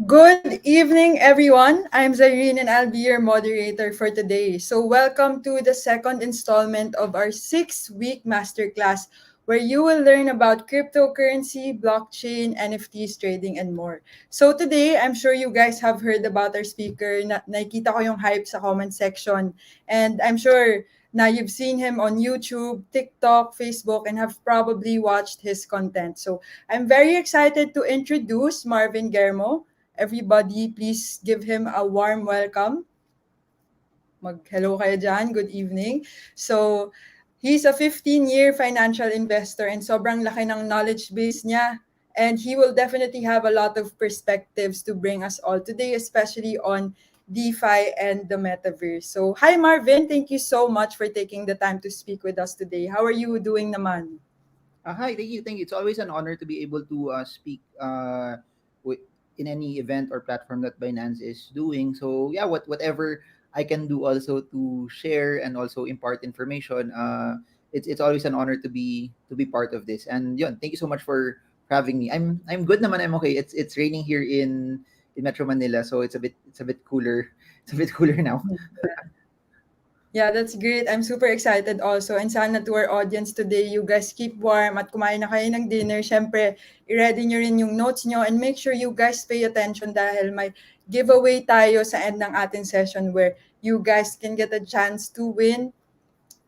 Good evening, everyone. I'm Zareen and I'll be your moderator for today. So, welcome to the second installment of our 6-week masterclass where you will learn about cryptocurrency, blockchain, NFTs, trading, and more. So, today, I'm sure you guys have heard about our speaker. Nakita ko yung hype sa comment section. And I'm sure na you've seen him on YouTube, TikTok, Facebook, and have probably watched his content. So, I'm very excited to introduce Marvin Germo. Everybody, please give him a warm welcome. Mag-hello kayo dyan. Good evening. So, he's a 15-year financial investor and sobrang laki ng knowledge base niya. And he will definitely have a lot of perspectives to bring us all today, especially on DeFi and the Metaverse. So, hi Marvin, thank you so much for taking the time to speak with us today. How are you doing naman? Hi, thank you, thank you. It's always an honor to be able to speak wi- in any event or platform that Binance is doing. So yeah, whatever I can do also to share and also impart information. It's always an honor to be part of this. And yeah, thank you so much for having me. I'm good naman. I'm okay. It's raining here in Metro Manila, so it's a bit cooler. It's a bit cooler now. Yeah, that's great. I'm super excited also. And sana to our audience today, you guys keep warm at kumain na kayo ng dinner. Siyempre, i-ready nyo rin yung notes nyo and make sure you guys pay attention dahil may giveaway tayo sa end ng ating session where you guys can get a chance to win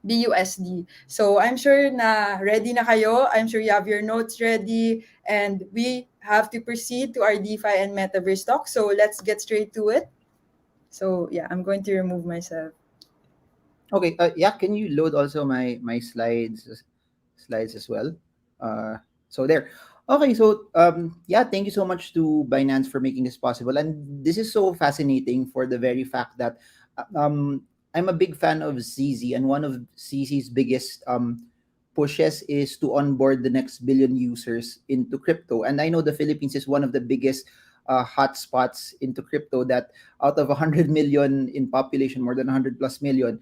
BUSD. So I'm sure na ready na kayo. I'm sure you have your notes ready and we have to proceed to our DeFi and Metaverse talk. So let's get straight to it. So yeah, I'm going to remove myself. Okay. Yeah. Can you load also my slides as well? So there. Okay. So yeah. Thank you so much to Binance for making this possible. And this is so fascinating for the very fact that I'm a big fan of CZ, and one of CZ's biggest pushes is to onboard the next billion users into crypto. And I know the Philippines is one of the biggest hotspots into crypto. That out of 100 million in population, more than 100 plus million,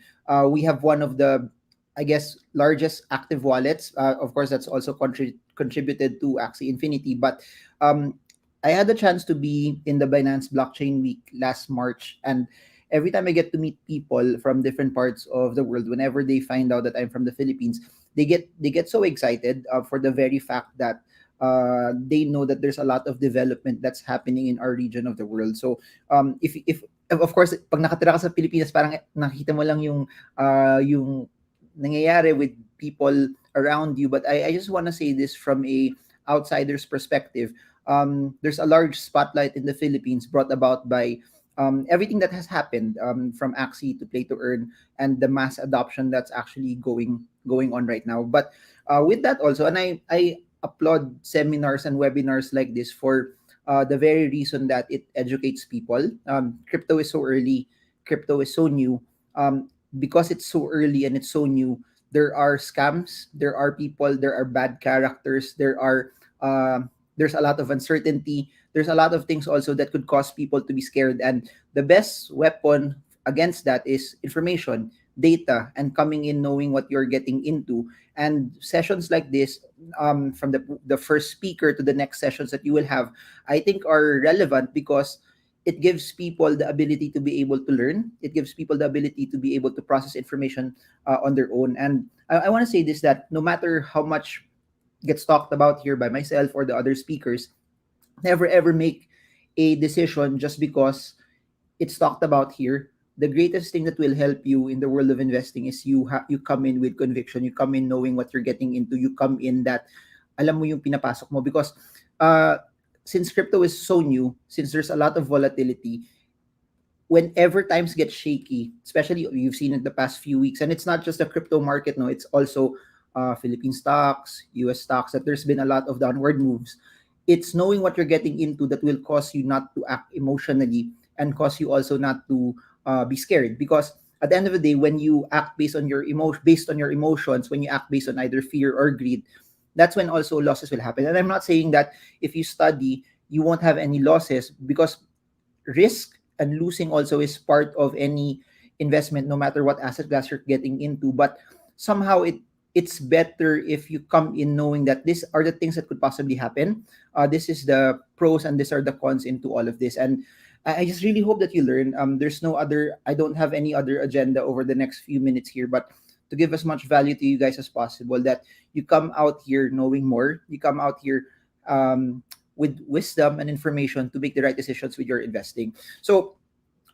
we have one of the, I guess, largest active wallets. Of course, that's also contributed to Axie Infinity. But um, I had the chance to be in the Binance Blockchain Week last March, and every time I get to meet people from different parts of the world, whenever they find out that I'm from the Philippines, they get so excited for the very fact that they know that there's a lot of development that's happening in our region of the world. So if of course, pag nakatira ka sa Pilipinas, parang nakita mo lang yung nangyayari with people around you. But I just want to say this from a outsider's perspective. There's a large spotlight in the Philippines brought about by everything that has happened, from Axie to Play to Earn, and the mass adoption that's actually going on right now. But with that also, and I applaud seminars and webinars like this for the very reason that it educates people. Crypto is so early, crypto is so new. Because it's so early and it's so new, there are scams, there are people, there are bad characters, there's a lot of uncertainty. There's a lot of things also that could cause people to be scared. And the best weapon against that is information, data, and coming in knowing what you're getting into. And sessions like this, from the first speaker to the next sessions that you will have, I think are relevant because it gives people the ability to be able to learn. It gives people the ability to be able to process information on their own. And I want to say this, that no matter how much gets talked about here by myself or the other speakers, never ever make a decision just because it's talked about here. The greatest thing that will help you in the world of investing is you come in with conviction. You come in knowing what you're getting into. You come in that alam mo yung pinapasok mo, because uh, since crypto is so new, since there's a lot of volatility, whenever times get shaky, especially you've seen in the past few weeks, and it's not just the crypto market, no, it's also Philippine stocks, US stocks, that there's been a lot of downward moves. It's knowing what you're getting into that will cause you not to act emotionally, and cause you also not to be scared. Because at the end of the day, when you act based on your emotions, when you act based on either fear or greed, that's when also losses will happen. And I'm not saying that if you study, you won't have any losses, because risk and losing also is part of any investment, no matter what asset class you're getting into. But somehow it's better if you come in knowing that these are the things that could possibly happen. This is the pros and these are the cons into all of this. And I just really hope that you learn. There's no other, I don't have any other agenda over the next few minutes here, but to give as much value to you guys as possible, that you come out here knowing more, you come out here with wisdom and information to make the right decisions with your investing. So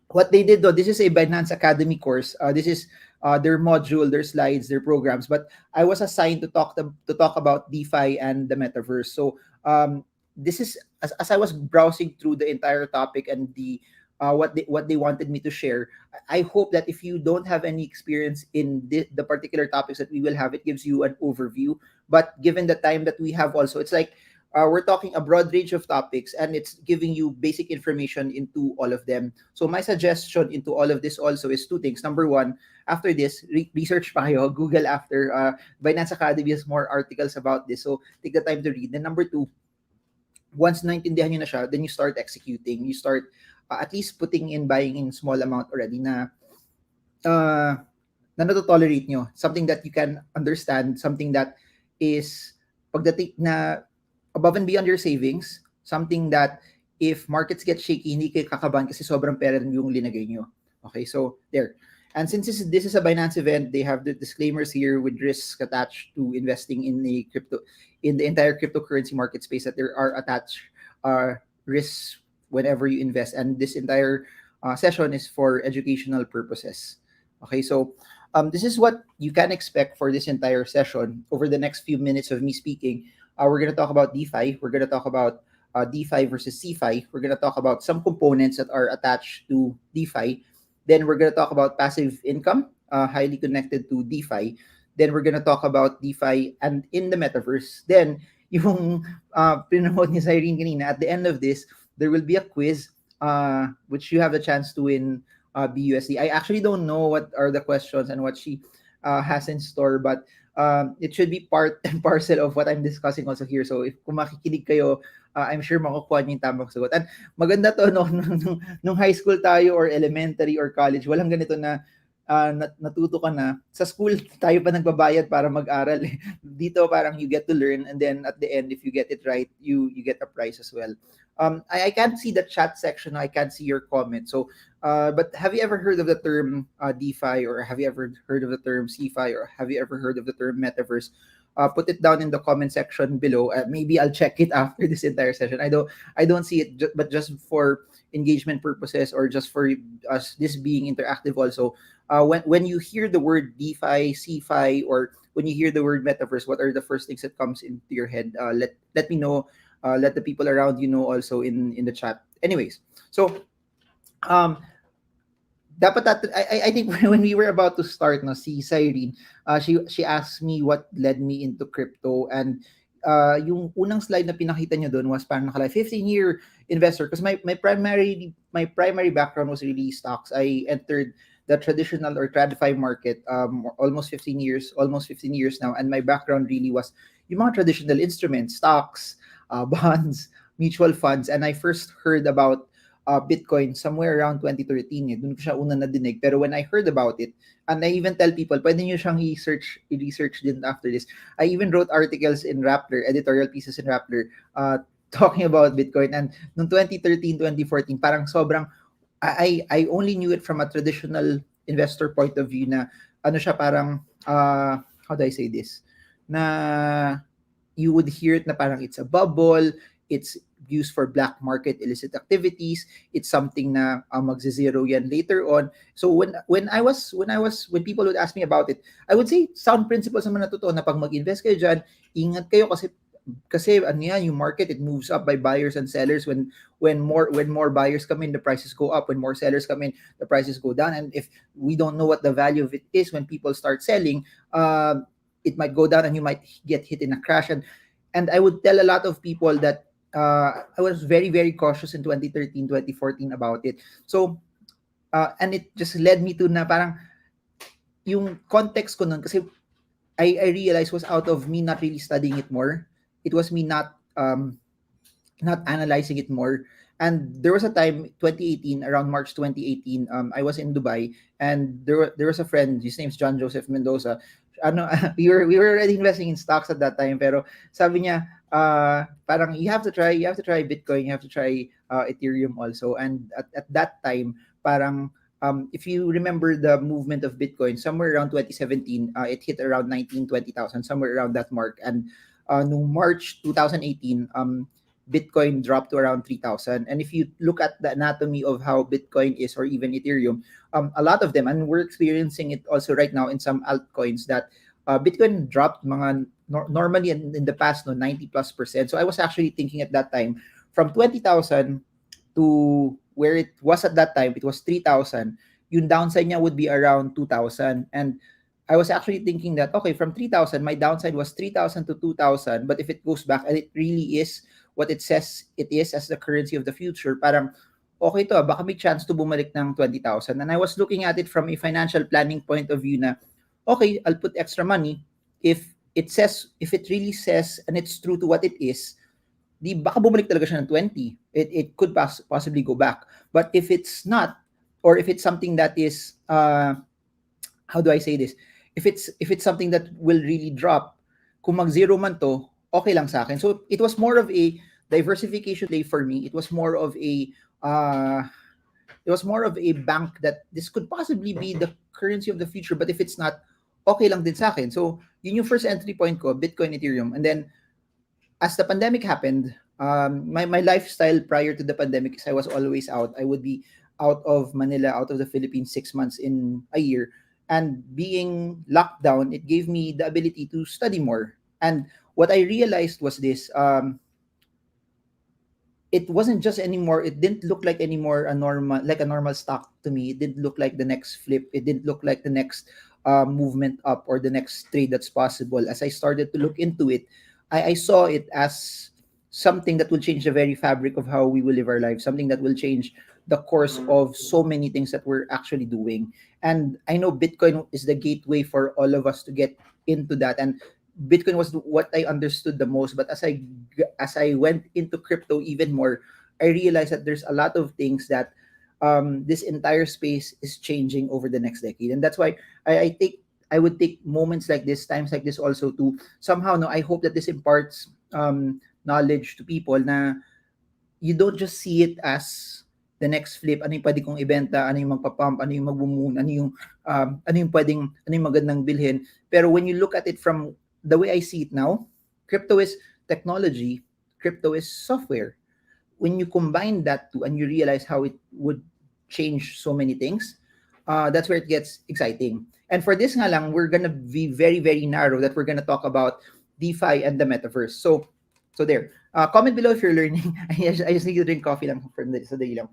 what they did though, this is a Binance Academy course. This is their module, their slides, their programs. But I was assigned to talk about DeFi and the Metaverse. So this is as I was browsing through the entire topic and the what they wanted me to share. I hope that if you don't have any experience in the particular topics that we will have, it gives you an overview. But given the time that we have, also, it's like we're talking a broad range of topics and it's giving you basic information into all of them. So my suggestion into all of this also is two things. Number one, after this, research pa kayo, Google after. Binance Academy has more articles about this. So take the time to read. Then number two, once naintindihan nyo na siya, then you start executing. You start at least putting in, buying in small amount already uh, na nato-tolerate nyo. Something that you can understand, something that is pagdating na above and beyond your savings, something that if markets get shaky, hindi kayo kakabahan kasi sobrang pera yung linagay nyo. Okay, so there. And since this is a Binance event, they have the disclaimers here with risks attached to investing in the entire cryptocurrency market space, that there are attached risks whenever you invest. And this entire session is for educational purposes. Okay, so this is what you can expect for this entire session. Over the next few minutes of me speaking, we're going to talk about DeFi. We're going to talk about DeFi versus CeFi. We're going to talk about some components that are attached to DeFi. Then we're going to talk about passive income, highly connected to DeFi. Then we're going to talk about DeFi and in the Metaverse. Then, yung pinanood ni Cyrene kanina, at the end of this, there will be a quiz, which you have a chance to win BUSD. I actually don't know what are the questions and what she has in store, but it should be part and parcel of what I'm discussing also here. So if kung makikinig kayo, I'm sure makukuha niyo yung tamang sagot. And maganda to, no, nung high school tayo or elementary or college, walang ganito na natuto ka na. Sa school, tayo pa nagbabayad para mag-aral. Dito parang you get to learn, and then at the end, if you get it right, you get a prize as well. I can't see the chat section. I can't see your comment. So, but have you ever heard of the term DeFi, or have you ever heard of the term CeFi, or have you ever heard of the term Metaverse? Put it down in the comment section below. Maybe I'll check it after this entire session. I don't see it, but just for engagement purposes, or just for us this being interactive also. When you hear the word DeFi, CeFi, or when you hear the word Metaverse, what are the first things that comes into your head? Let me know. Let the people around you know also in the chat. Anyways, so I think when we were about to start, no, si Cyrene, she asked me what led me into crypto, and yung unang slide na pinakita niyo doon was parang nakalagay 15-year investor, because my primary background was really stocks. I entered the traditional or TradFi market almost 15 years now, and my background really was yung mga traditional instruments, stocks, bonds, mutual funds. And I first heard about Bitcoin somewhere around 2013. Doon ko siya una nadinig. Pero when I heard about it, and I even tell people, pwede nyo siyang i-research din after this. I even wrote articles in Rappler, editorial pieces in Rappler, talking about Bitcoin. And noong 2013, 2014, parang sobrang, I only knew it from a traditional investor point of view na, ano siya parang, how do I say this? Na you would hear it na parang it's a bubble, it's used for black market illicit activities, it's something na magze-zero yan later on. So when people would ask me about it, I would say sound principles naman na totoo, na pag mag-invest kayo dyan, ingat kayo kasi ano yan, yung market, it moves up by buyers and sellers. When more buyers come in, the prices go up. When more sellers come in, the prices go down. And if we don't know what the value of it is when people start selling, it might go down and you might get hit in a crash. And I would tell a lot of people that I was very, very cautious in 2013, 2014 about it. So, and it just led me to na parang yung context ko nun, kasi I realized was out of me not really studying it more. It was me not analyzing it more. And there was a time, 2018, around March 2018, I was in Dubai, and there was a friend, his name's John Joseph Mendoza. ano, we were already investing in stocks at that time, pero sabi niya, parang you have to try Bitcoin, you have to try Ethereum also. And at that time, parang if you remember the movement of Bitcoin, somewhere around 2017, it hit around 19-20,000, somewhere around that mark. And no March 2018, Bitcoin dropped to around 3,000. And if you look at the anatomy of how Bitcoin is, or even Ethereum, a lot of them, and we're experiencing it also right now in some altcoins, that Bitcoin dropped mga normally in the past, no, 90+%. So I was actually thinking at that time, from 20,000 to where it was at that time, it was 3,000. Yung downside niya would be around 2,000. And I was actually thinking that, okay, from 3,000, my downside was 3,000 to 2,000. But if it goes back and it really is what it says it is as the currency of the future, parang okay to, baka may chance to bumalik ng 20,000. And I was looking at it from a financial planning point of view na, okay, I'll put extra money. If it really says, and it's true to what it is, di baka bumalik talaga siya ng 20. It could possibly go back. But if it's not, or if it's something that is, how do I say this? If it's something that will really drop, kung mag-zero man to, okay lang sa akin. So it was more of a diversification play for me. Uh, it was more of a bank that this could possibly be the currency of the future. But if it's not, okay lang din sa akin. So yun yung first entry point ko, Bitcoin, Ethereum. And then as the pandemic happened, my lifestyle prior to the pandemic is I was always out. I would be out of Manila, out of the Philippines 6 months in a year. And being locked down, it gave me the ability to study more. And what I realized was this: it wasn't just anymore. It didn't look like anymore a normal stock to me. It didn't look like the next flip. It didn't look like the next movement up or the next trade that's possible. As I started to look into it, I saw it as something that will change the very fabric of how we will live our lives, something that will change the course of so many things that we're actually doing. And I know Bitcoin is the gateway for all of us to get into that. And Bitcoin was what I understood the most. But as I went into crypto even more, I realized that there's a lot of things that this entire space is changing over the next decade. And that's why I would take moments like this, times like this also, to somehow, no, I hope that this imparts knowledge to people na you don't just see it as the next flip, ano yung pwede kong ibenta, ano yung magpapump, ano yung magbumoon, ano yung magandang bilhin. Pero when you look at it from the way I see it now, crypto is technology, crypto is software. When you combine that two and you realize how it would change so many things, that's where it gets exciting. And for this nga lang, we're gonna be very, very narrow, that we're gonna talk about DeFi and the Metaverse. So there. Comment below if you're learning. I just need to drink coffee lang from the sadali lang.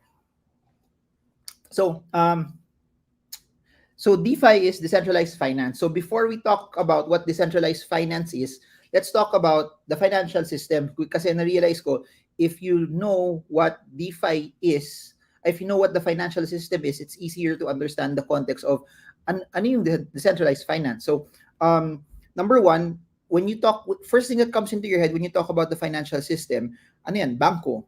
So DeFi is decentralized finance. So before we talk about what decentralized finance is, let's talk about the financial system. Kasi na-realize ko, if you know what DeFi is, if you know what the financial system is, it's easier to understand the context of ano yung decentralized finance. So number one, when you talk, first thing that comes into your head when you talk about the financial system, ano yan? Banko,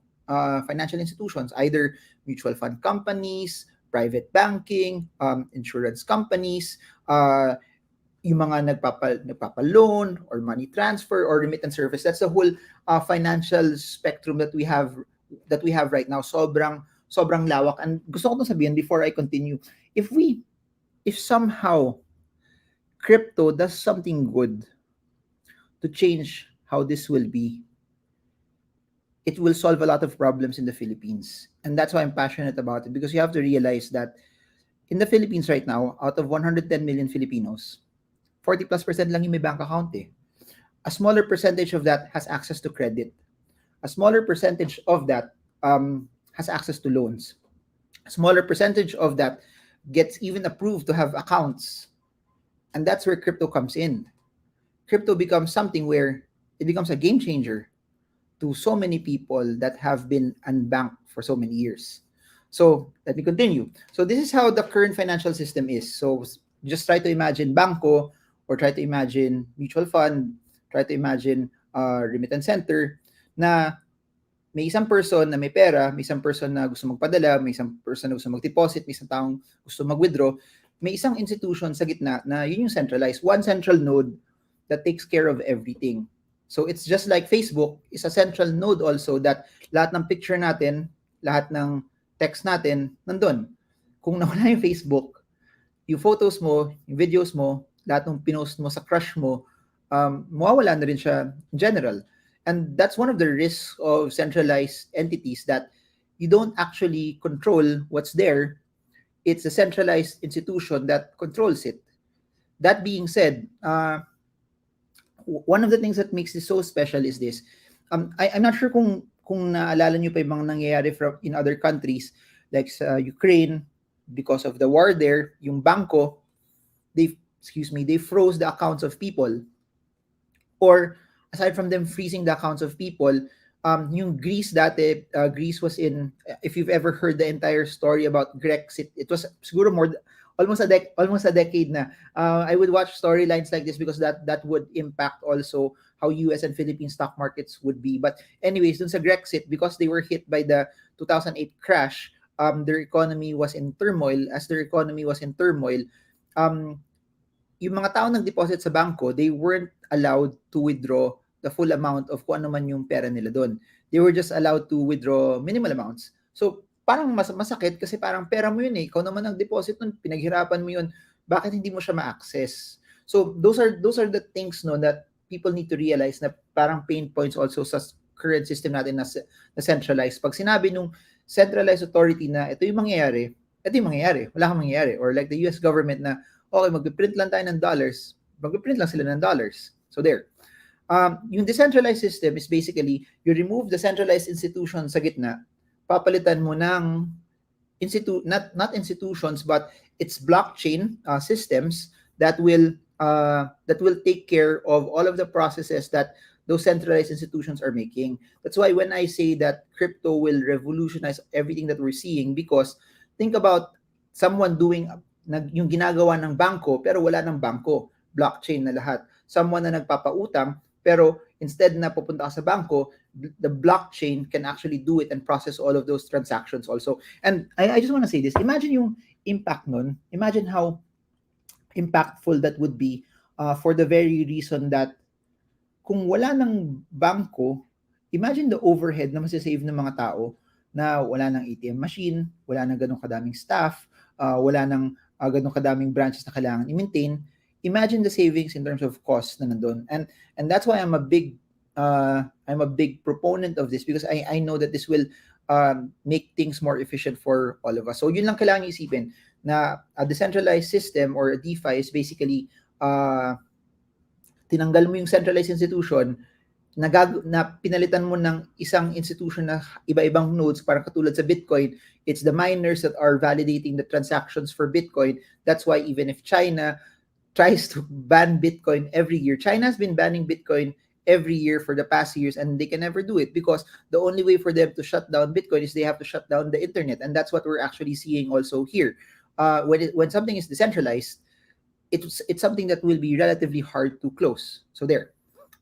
financial institutions, either mutual fund companies, private banking, insurance companies, yung mga nagpapa-loan or money transfer or remittance service. That's the whole financial spectrum that we have right now. Sobrang lawak. And gusto ko itong sabihin before I continue. If somehow crypto does something good to change how this will be, it will solve a lot of problems in the Philippines. And that's why I'm passionate about it, because you have to realize that in the Philippines right now, out of 110 million Filipinos, 40+% lang yung may bank account eh. A smaller percentage of that has access to credit. A smaller percentage of that has access to loans. A smaller percentage of that gets even approved to have accounts. And that's where crypto comes in. Crypto becomes something where it becomes a game changer to so many people that have been unbanked for so many years. So let me continue. So this is how the current financial system is. So just try to imagine banko, or try to imagine mutual fund, try to imagine remittance center, na may isang person na may pera, may isang person na gusto magpadala, may isang person na gusto mag-deposit, may isang taong gusto mag-withdraw. may isang institution sa gitna na yun yung centralized. One central node that takes care of everything. So it's just like Facebook is a central node also that lahat ng picture natin, lahat ng text natin, nandun. Kung nawala yung Facebook, yung photos mo, yung videos mo, lahat ng pinost mo sa crush mo, mawawala na rin siya in general. And that's one of the risks of centralized entities, that you don't actually control what's there. It's a centralized institution that controls it. That being said, one of the things that makes this so special is this. I'm not sure kung naalala niyo pa yung mga nangyayari in other countries like sa Ukraine, because of the war there, yung bangko, they froze the accounts of people. Or aside from them freezing the accounts of people, yung Greece dati, Greece was in, if you've ever heard the entire story about Grexit, it was siguro almost a decade na. I would watch storylines like this because that would impact also how US and Philippine stock markets would be. But anyways, dun sa Grexit, because they were hit by the 2008 crash, their economy was in turmoil. As their economy was in turmoil, yung mga tao nag-deposit sa bangko, they weren't allowed to withdraw the full amount of kung ano man yung pera nila doon. They were just allowed to withdraw minimal amounts. So, parang masakit kasi parang pera mo yun eh. Ikaw naman nag-deposit nun, pinaghirapan mo yun. Bakit hindi mo siya ma-access? So, those are the things no that people need to realize na parang pain points also sa current system natin na centralized. Pag sinabi nung centralized authority na ito yung mangyayari, wala kang mangyayari. Or like the US government na, okay, mag-print lang tayo ng dollars, mag-print lang sila ng dollars. So there. Yung decentralized system is basically, you remove the centralized institution sa gitna, papalitan mo ng not institutions, but it's blockchain systems that will take care of all of the processes that those centralized institutions are making. That's why when I say that crypto will revolutionize everything that we're seeing, because think about someone doing yung ginagawa ng bangko pero wala ng bangko, blockchain na lahat. Someone na nagpapautang pero instead na pupunta ka sa bangko, the blockchain can actually do it and process all of those transactions also. And I just want to say this, imagine yung impact nun, imagine how impactful that would be for the very reason that kung wala ng bangko, imagine the overhead na masasave ng mga tao na wala ng ATM machine, wala ng ganong kadaming staff, wala ng ganong kadaming branches na kailangan i-maintain. Imagine the savings in terms of cost na nandun. And that's why I'm a big proponent of this, because I know that this will make things more efficient for all of us. So yun lang kailangan isipin, na a decentralized system or a DeFi is basically tinanggal mo yung centralized institution, na pinalitan mo ng isang institution na iba-ibang nodes, parang katulad sa Bitcoin. It's the miners that are validating the transactions for Bitcoin. That's why even if China tries to ban Bitcoin every year, China has been banning Bitcoin every year for the past years, and they can never do it because the only way for them to shut down Bitcoin is they have to shut down the internet. And that's what we're actually seeing also here. When something is decentralized, it's something that will be relatively hard to close. So there.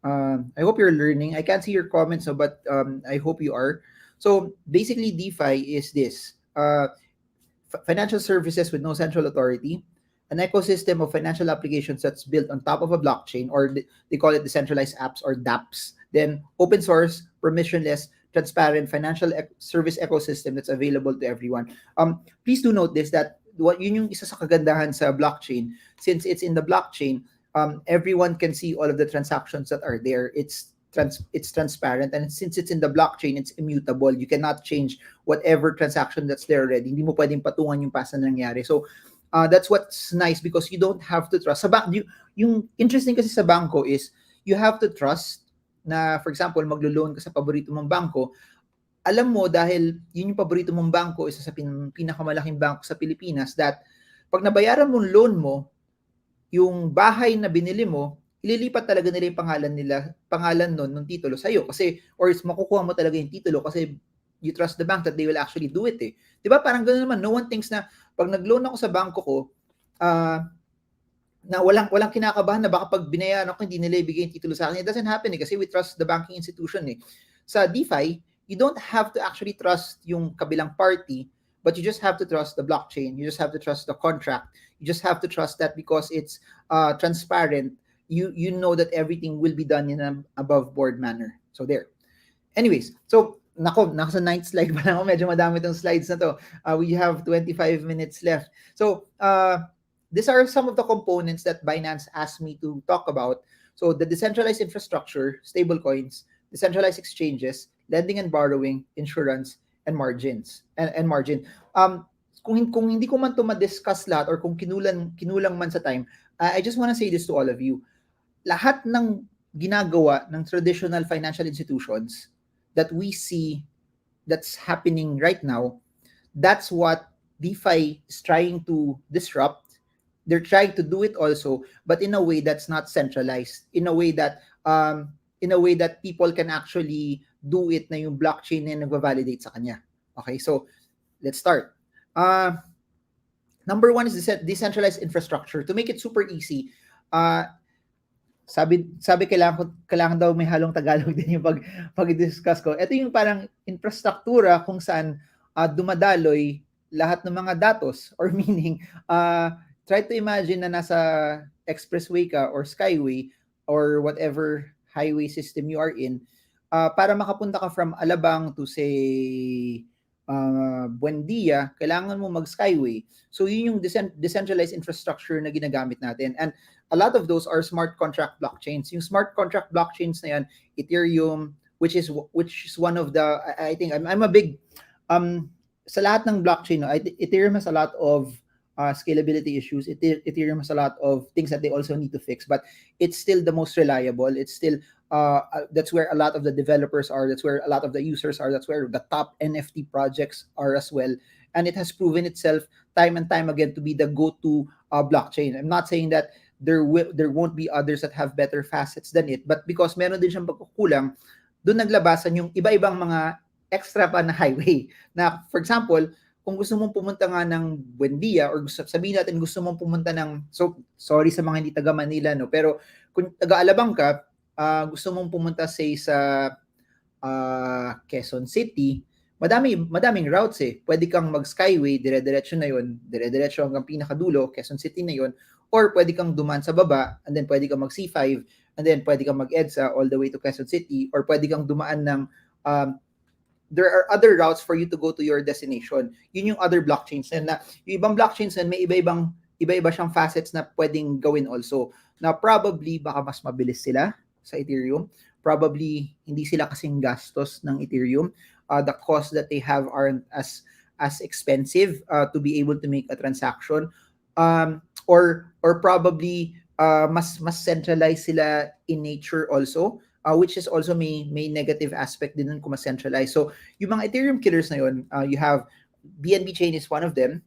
I hope you're learning. I can't see your comments, but I hope you are. So basically, DeFi is this: financial services with no central authority, an ecosystem of financial applications that's built on top of a blockchain, or they call it decentralized apps or DApps. Then open source, permissionless, transparent financial service ecosystem that's available to everyone. Please do note this, that yun yung isa sa kagandahan sa blockchain. Since it's in the blockchain, everyone can see all of the transactions that are there. It's transparent, and since it's in the blockchain, it's immutable. You cannot change whatever transaction that's there already. Hindi mo pwedeng patungan yung past na nangyari. So that's what's nice, because you don't have to trust. Yung interesting kasi sa bangko is you have to trust na, for example, maglo-loan ka sa paborito mong bangko. Alam mo, dahil yun yung paborito mong bangko, isa sa pinakamalaking bangko sa Pilipinas, that pag nabayaran mong loan mo, yung bahay na binili mo, ililipat talaga nila yung pangalan nun, ng titulo sa'yo. Kasi, or makukuha mo talaga yung titulo kasi you trust the bank that they will actually do it eh. Diba? Parang gano'n naman. No one thinks na pag nag-loan ako sa bangko ko, na walang kinakabahan na baka pag binayaran ako, hindi nila ibigay yung titulo sa akin. It doesn't happen eh, kasi we trust the banking institution eh. Sa DeFi, you don't have to actually trust yung kabilang party, but you just have to trust the blockchain. You just have to trust the contract. You just have to trust that because it's transparent. You know that everything will be done in an above board manner. So there. Anyways, so nasa ninth slide pa lang ako. Medyo madami tong slides na to. We have 25 minutes left. So, these are some of the components that Binance asked me to talk about. So, the decentralized infrastructure, stablecoins, decentralized exchanges, lending and borrowing, insurance, and margins. And margin. Kung hindi ko man to ma-discuss lahat or kung kinulang man sa time, I just want to say this to all of you. Lahat ng ginagawa ng traditional financial institutions that we see that's happening right now, that's what DeFi is trying to disrupt. They're trying to do it also, but in a way that's not centralized. In a way that people can actually do it na yung blockchain na nagva-validate sa kanya. Okay, so let's start. Number one is decentralized infrastructure. To make it super easy, sabi kailangan daw may halong Tagalog din yung pag-discuss ko. Ito yung parang infrastruktura kung saan dumadaloy lahat ng mga datos, or meaning try to imagine na nasa expressway ka or skyway or whatever highway system you are in, para makapunta ka from Alabang to say Buendia, kailangan mo mag-skyway. So yun yung decentralized infrastructure na ginagamit natin. And a lot of those are smart contract blockchains. Yung smart contract blockchains na yan, Ethereum, which is one of the, I think I'm a big sa lahat ng blockchain, no, Ethereum has a lot of scalability issues. Ethereum has a lot of things that they also need to fix, but it's still the most reliable. It's still that's where a lot of the developers are. That's where a lot of the users are. That's where the top NFT projects are as well. And it has proven itself time and time again to be the go-to blockchain. I'm not saying that there won't be others that have better facets than it, but because meron din siyang pagkukulang, doon naglabasan yung iba-ibang mga extra pa na highway. Na, for example, kung gusto mong pumunta nga ng Buendia, or sabihin natin gusto mong pumunta ng, so sorry sa mga hindi taga Manila, no, pero kung taga Alabang ka, gusto mong pumunta say sa Quezon City, madaming routes eh. Pwede kang mag-skyway, dire-diretso na yon, dire-diretso hanggang pinakadulo, Quezon City na yon, or pwede kang duman sa baba, and then pwede kang mag C5, and then pwede kang mag-EDSA all the way to Quezon City, or pwede kang dumaan ng there are other routes for you to go to your destination. Yun yung other blockchains. And yung ibang blockchains na may iba-iba siyang facets na pwedeng gawin also. Na probably baka mas mabilis sila sa Ethereum. Probably hindi sila kasing gastos ng Ethereum. The costs that they have aren't as expensive to be able to make a transaction. Or probably mas centralized sila in nature also. Which is also may negative aspect din nun kung ma-centralize. So, yung mga Ethereum killers na yun, you have BNB Chain is one of them.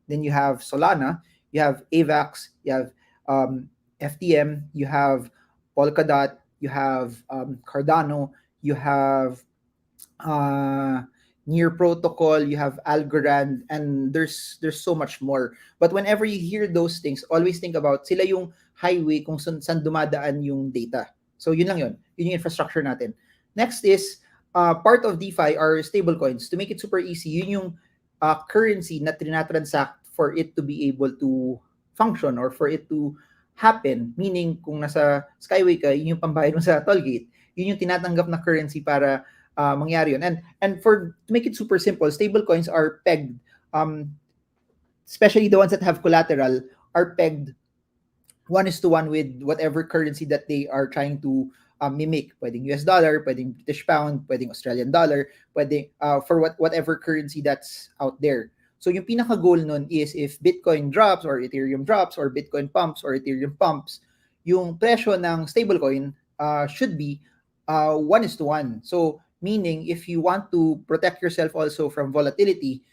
Then you have Solana, you have AVAX, you have FTM, you have Polkadot, you have Cardano, you have Near Protocol, you have Algorand, and there's so much more. But whenever you hear those things, always think about sila yung highway kung saan dumadaan yung data. So yun lang yun. Yun yung infrastructure natin. Next is, part of DeFi are stablecoins. To make it super easy, yun yung currency na tinatransact for it to be able to function or for it to happen. Meaning, kung nasa Skyway ka, yun yung pambayad mo sa tollgate. Yun yung tinatanggap na currency para mangyari yun. And to make it super simple, stablecoins are pegged, especially the ones that have collateral, are pegged 1:1 with whatever currency that they are trying to mimic. Pwedeng US dollar, pwedeng British pound, pwedeng Australian dollar, pwedeng for whatever currency that's out there. So yung pinaka-goal nun is if Bitcoin drops or Ethereum drops or Bitcoin pumps or Ethereum pumps, yung presyo ng stablecoin should be 1:1. So meaning if you want to protect yourself also from volatility,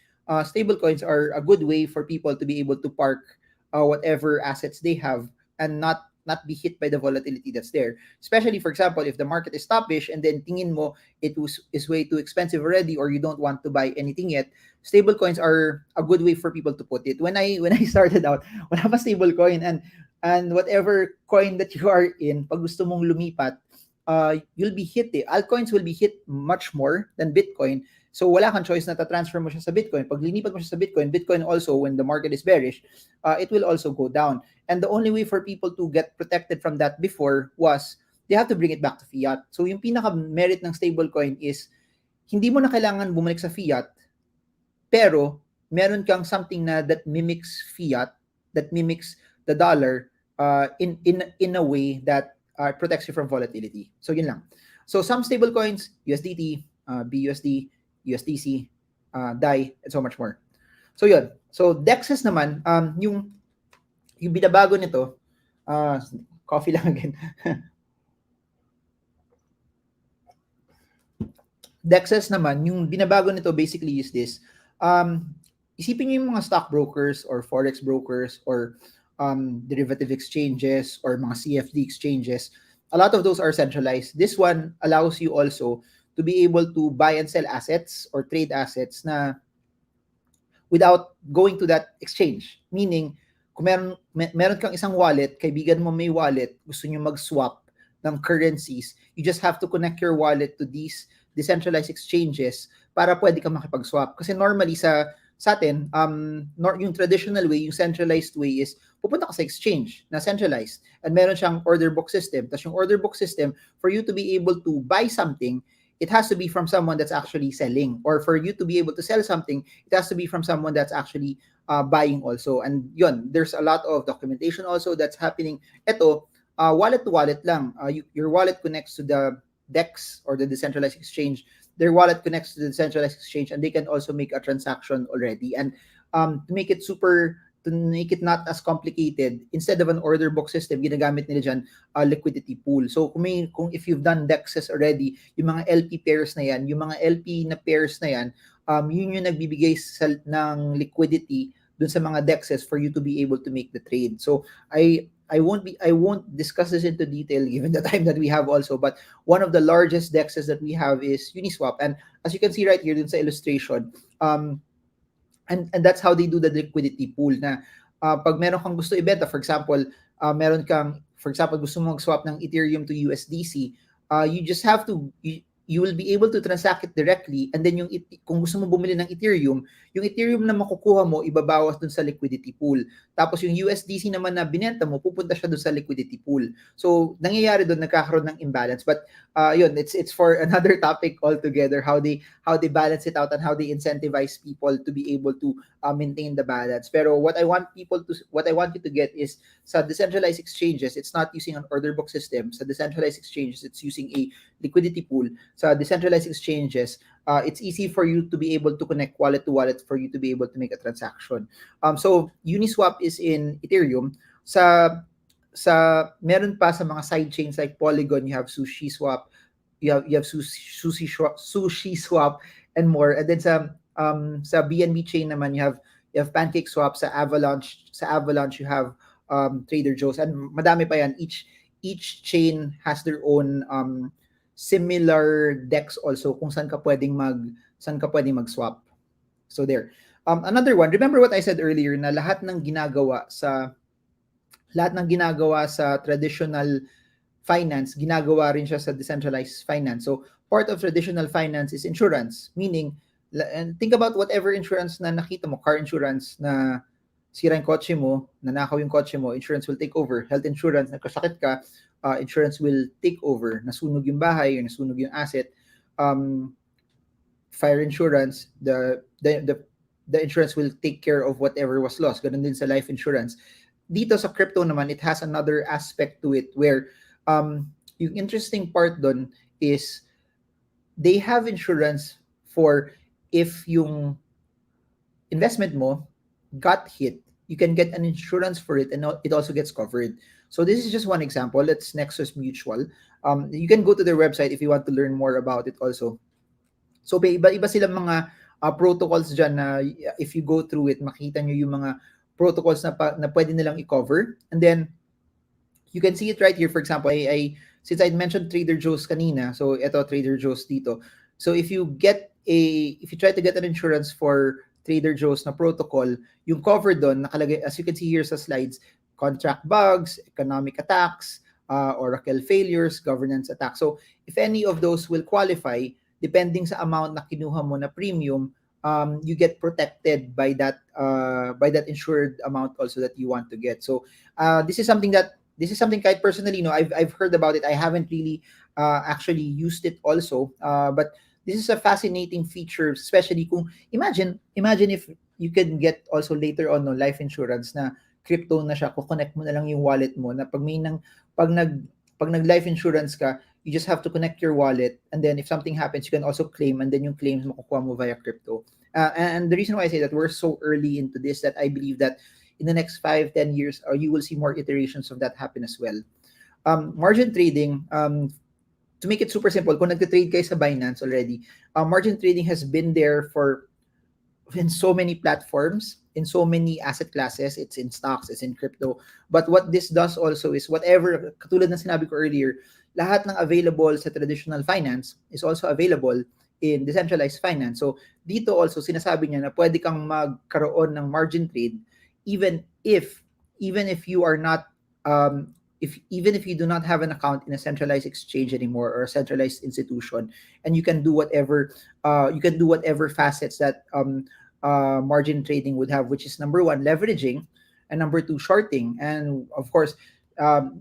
stablecoins are a good way for people to be able to park whatever assets they have and not be hit by the volatility that's there. Especially, for example, if the market is toppish and then tingin mo is way too expensive already or you don't want to buy anything yet, stablecoins are a good way for people to put it. When I started out, wala pa stablecoin, and whatever coin that you are in, pag gusto mong lumipat, you'll be hit. Altcoins will be hit much more than Bitcoin, So wala kang choice na ta-transfer mo siya sa Bitcoin. Pag linipat mo siya sa Bitcoin, Bitcoin also, when the market is bearish, it will also go down. And the only way for people to get protected from that before was they have to bring it back to fiat. So yung pinaka-merit ng stablecoin is hindi mo na kailangan bumalik sa fiat, pero meron kang something na that mimics fiat, that mimics the dollar in a way that protects you from volatility. So yun lang. So some stable coins, USDT, BUSD, USDC, DAI, and so much more. So yun. So DEXs naman, yung binabago nito, coffee lang again. DEXs naman, yung binabago nito basically is this. Isipin nyo yung mga stockbrokers or forex brokers or derivative exchanges or mga CFD exchanges. A lot of those are centralized. This one allows you also to be able to buy and sell assets or trade assets na without going to that exchange. Meaning, kung meron kang isang wallet, kaibigan mo may wallet, gusto nyo mag-swap ng currencies, you just have to connect your wallet to these decentralized exchanges para pwede kang makipag-swap. Kasi normally sa atin, yung traditional way, yung centralized way is pupunta ka sa exchange na centralized and meron siyang order book system. Tapos yung order book system, for you to be able to buy something, it has to be from someone that's actually selling. Or for you to be able to sell something, it has to be from someone that's actually buying also. And yun, there's a lot of documentation also that's happening. Ito, wallet to wallet lang. Your wallet connects to the DEX or the decentralized exchange. Their wallet connects to the decentralized exchange and they can also make a transaction already. And to make it not as complicated, instead of an order book system, ginagamit nila dyan a liquidity pool. So kung if you've done DEXs already, yung mga LP pairs na yan, yung mga LP na pairs na yan, yun yung nagbibigay ng liquidity dun sa mga DEXs for you to be able to make the trade. So I won't discuss this into detail given the time that we have also, but one of the largest DEXs that we have is Uniswap. And as you can see right here dun sa illustration, and that's how they do the liquidity pool na pag meron kang gusto ibenta, for example, gusto mo mag-swap ng Ethereum to USDC, you just have to you will be able to transact it directly, and then kung gusto mo bumili ng Ethereum, yung Ethereum na makukuha mo ibabawas dun sa liquidity pool. Tapos yung USDC naman na binenta mo, pupunta siya dun sa liquidity pool. So nangyayari dun, nagkakaroon ng imbalance. But yun, it's for another topic altogether, how they balance it out and how they incentivize people to be able to maintain the balance. Pero what I want you to get is sa decentralized exchanges, it's not using an order book system. Sa decentralized exchanges, it's using a liquidity pool. Sa decentralized exchanges, it's easy for you to be able to connect wallet to wallet for you to be able to make a transaction. So Uniswap is in Ethereum. Sa meron pa sa mga side chains like Polygon, you have SushiSwap, you have SushiSwap and more. And then sa BNB chain naman, you have PancakeSwap. Sa Avalanche you have Trader Joe's, and madami pa yan. Each chain has their own similar DEX also kung saan ka pwedeng mag-swap. So there. Another one, remember what I said earlier na lahat ng ginagawa sa traditional finance, ginagawa rin siya sa decentralized finance. So part of traditional finance is insurance, meaning, and think about whatever insurance na nakita mo, car insurance na sira yung kotse mo, nanakaw yung kotse mo, insurance will take over. Health insurance, nagkasakit ka, insurance will take over. Nasunog yung bahay, nasunog yung asset. Fire insurance, the insurance will take care of whatever was lost. Ganun din sa life insurance. Dito sa crypto naman, it has another aspect to it where yung interesting part doon is they have insurance for if yung investment mo got hit, you can get an insurance for it and it also gets covered. So this is just one example. It's Nexus Mutual. You can go to their website if you want to learn more about it also. So iba-iba silang mga protocols dyan na if you go through it, makita nyo yung mga protocols na pwede nilang i-cover. And then you can see it right here. For example, since I mentioned Trader Joe's kanina, so ito Trader Joe's dito. So if you try to get an insurance for Trader Joe's na protocol, yung cover doon nakalagay, as you can see here sa slides, contract bugs, economic attacks, oracle failures, governance attacks. So if any of those will qualify, depending sa amount na kinuha mo na premium, you get protected by that insured amount also that you want to get. So this is something quite personally, I've heard about it. I haven't really actually used it also, but this is a fascinating feature, especially kung imagine if you can get also later on, no, life insurance na crypto na siya, connect mo na lang yung wallet mo na pag nag pag nag life insurance ka, you just have to connect your wallet, and then if something happens, you can also claim, and then yung claims makukuha mo via crypto. And the reason why I say that we're so early into this, that I believe that in the next 5-10 years, you will see more iterations of that happen as well. Margin trading, to make it super simple, kung nagte-trade kayo sa Binance already, margin trading has been there for in so many platforms, in so many asset classes. It's in stocks, it's in crypto. But what this does also is whatever, katulad ng sinabi ko earlier, lahat ng available sa traditional finance is also available in decentralized finance. So dito also sinasabi niya na pwede kang magkaroon ng margin trade even if you are not if even if you do not have an account in a centralized exchange anymore or a centralized institution, and you can do whatever facets that margin trading would have, which is number one, leveraging, and number two, shorting. And of course,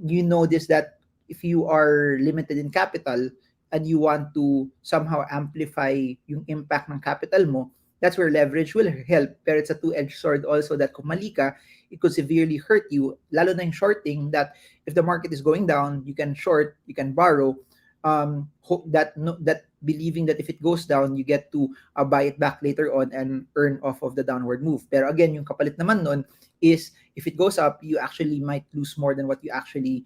you know this, that if you are limited in capital and you want to somehow amplify yung impact ng capital mo, that's where leverage will help. Pero it's a two-edged sword also, that kung mali ka, it could severely hurt you. Lalo na yung shorting, that if the market is going down, you can short, you can borrow, that believing that if it goes down, you get to buy it back later on and earn off of the downward move. Pero again, yung kapalit naman nun is if it goes up, you actually might lose more than what you actually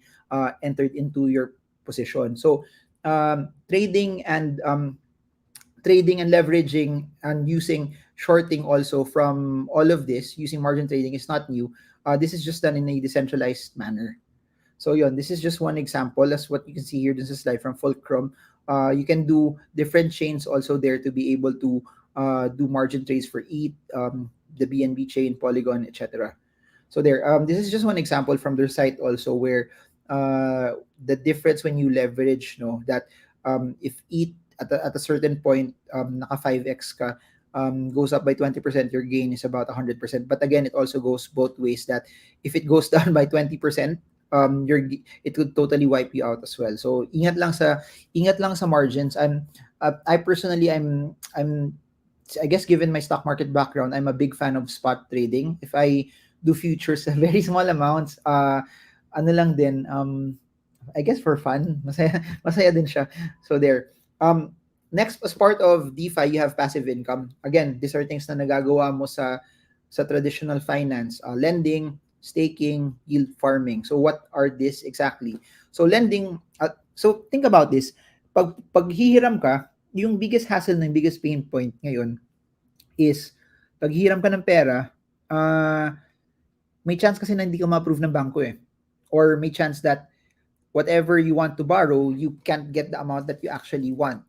entered into your position. So trading and leveraging and using shorting also from all of this, using margin trading, is not new. This is just done in a decentralized manner. So yun, this is just one example, as what you can see here. This is slide from Fulcrum. You can do different chains also there to be able to do margin trades for ETH, the BNB chain, Polygon, etc. So there, this is just one example from their site also, where the difference when you leverage, that if ETH at a certain point, naka 5x ka, goes up by 20%, your gain is about 100%. But again, it also goes both ways, that if it goes down by 20%, it could totally wipe you out as well. So ingat lang sa margins. I personally, I guess, given my stock market background, I'm a big fan of spot trading. If I do futures very small amounts, ano lang din, I guess for fun, masaya din siya. So there. Next, as part of DeFi, you have passive income. Again, these are things na nagagawa mo sa traditional finance, lending, staking, yield farming. So what are this exactly? So lending, so think about this. Pag hihiram ka, yung biggest hassle ng biggest pain point ngayon is pag hihiram ka ng pera, may chance kasi na hindi ka ma-approve ng bangko eh. Or may chance that whatever you want to borrow, you can't get the amount that you actually want.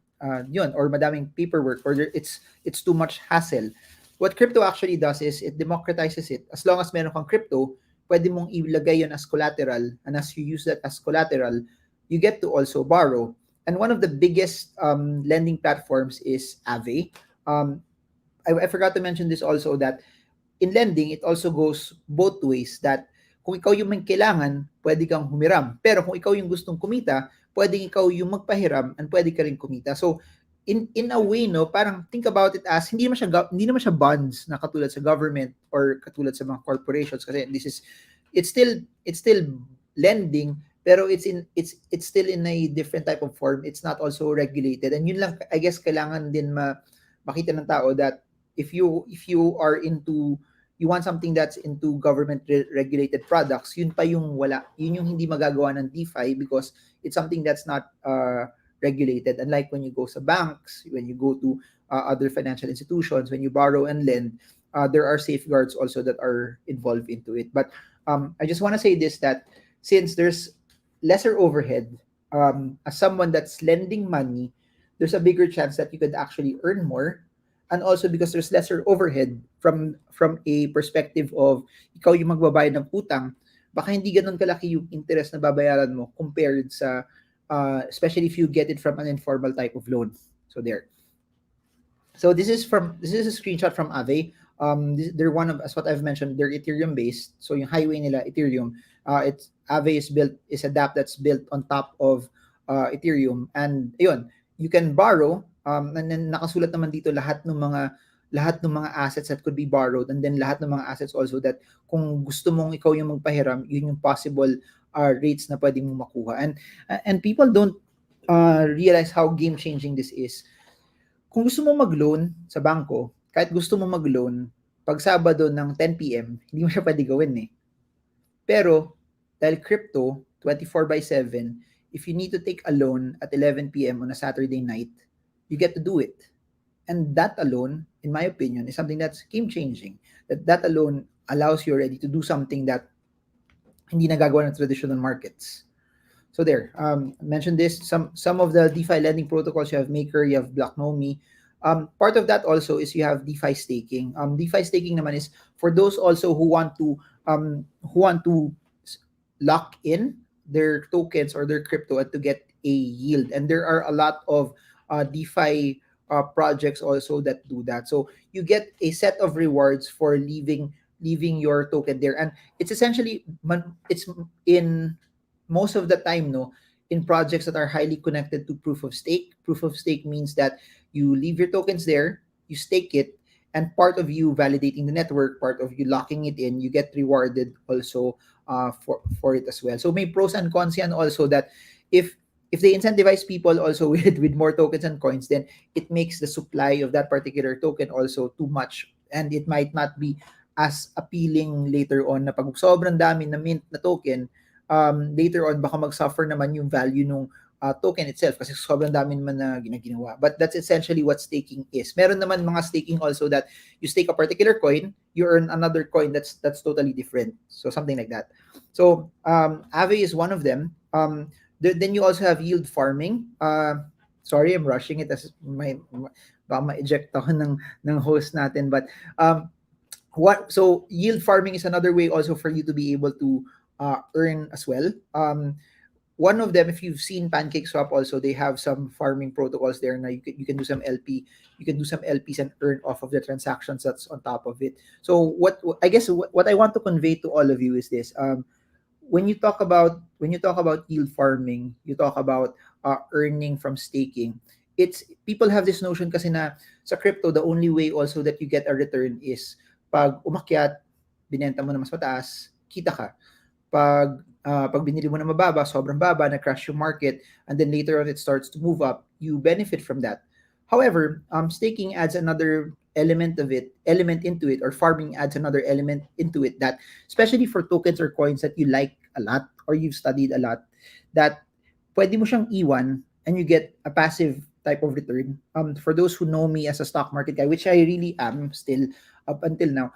Yun, or madaming paperwork, or it's too much hassle. What crypto actually does is it democratizes it. As long as meron kang crypto, pwede mong ilagay yun as collateral, and as you use that as collateral, you get to also borrow. And one of the biggest lending platforms is Aave. I forgot to mention this also, that in lending, it also goes both ways, that kung ikaw yung may kailangan, pwede kang humiram. Pero kung ikaw yung gustong kumita, pwedeng ikaw yung magpahiram and pwede ka rin kumita. So, in a way, no, parang think about it as hindi naman siya bonds na katulad sa government or katulad sa mga corporations, kasi it's still lending, pero it's still in a different type of form. It's not also regulated. And yun lang, I guess, kailangan din makita ng tao, that if you are into, you want something that's into government regulated products, yun pa yung wala. Yun yung hindi magagawa ng DeFi, because it's something that's not regulated. Unlike when you go sa banks, when you go to other financial institutions, when you borrow and lend, there are safeguards also that are involved into it. But I just want to say this, that since there's lesser overhead, as someone that's lending money, there's a bigger chance that you could actually earn more. And also because there's lesser overhead from a perspective of ikaw yung magbabayad ng utang, baka hindi ganun kalaki yung interest na babayaran mo compared sa especially if you get it from an informal type of loan. So there. So this is a screenshot from Aave. They're one of, as what I've mentioned, they're Ethereum based. So yung highway nila Ethereum. It's Aave is a DApp that's built on top of Ethereum, and yun, you can borrow, and then nakasulat naman dito lahat ng mga assets that could be borrowed, and then lahat ng mga assets also that kung gusto mong ikaw yung magpahiram, yun yung possible rates na pwede mong makuha. And people don't realize how game changing this is. Kung gusto mo mag-loan sa bangko, kahit gusto mo mag-loan, pag Sabado ng 10 p.m., hindi mo siya pwede gawin eh. Pero, dahil crypto, 24/7, if you need to take a loan at 11 p.m. on a Saturday night, you get to do it. And that alone, in my opinion, is something that's game-changing. That alone allows you already to do something that hindi nagagawa ng traditional markets. So there, mentioned this. Some of the DeFi lending protocols, you have Maker, you have Blocknomi. Part of that also is you have DeFi staking. DeFi staking naman is for those also who want to lock in their tokens or their crypto and to get a yield. And there are a lot of DeFi projects also that do that. So you get a set of rewards for leaving your token there, and it's essentially it's in most of the time, no, in projects that are highly connected to proof of stake. Proof of stake means that you leave your tokens there, you stake it, and part of you validating the network, part of you locking it in, you get rewarded also for it as well. So may pros and cons yan also, that if they incentivize people also with more tokens and coins, then it makes the supply of that particular token also too much, and it might not be as appealing later on na pag sobrang dami na mint na token, later on baka mag-suffer naman yung value nung token itself kasi sobrang dami naman na ginagawa. But that's essentially what staking is. Meron naman mga staking also that you stake a particular coin, you earn another coin that's totally different. So something like that. So Aave is one of them. Then you also have yield farming. Sorry, I'm rushing it as baka ma-eject ako ng host natin, but so yield farming is another way also for you to be able to earn as well. One of them, if you've seen PancakeSwap also, they have some farming protocols there. Now you can do some you can do some LPs and earn off of the transactions that's on top of it. So what I want to convey to all of you is this: when you talk about yield farming, you talk about earning from staking. It's people have this notion kasi na sa crypto, the only way also that you get a return is pag umakyat, binenta mo na mas mataas, kita ka. Pag binili mo na mababa, sobrang baba, na-crash yung market, and then later on it starts to move up, you benefit from that. However, staking adds another element into it, or farming adds another element into it, that especially for tokens or coins that you like a lot or you've studied a lot, that pwede mo siyang iwan and you get a passive type of return. For those who know me as a stock market guy, which I really am still up until now,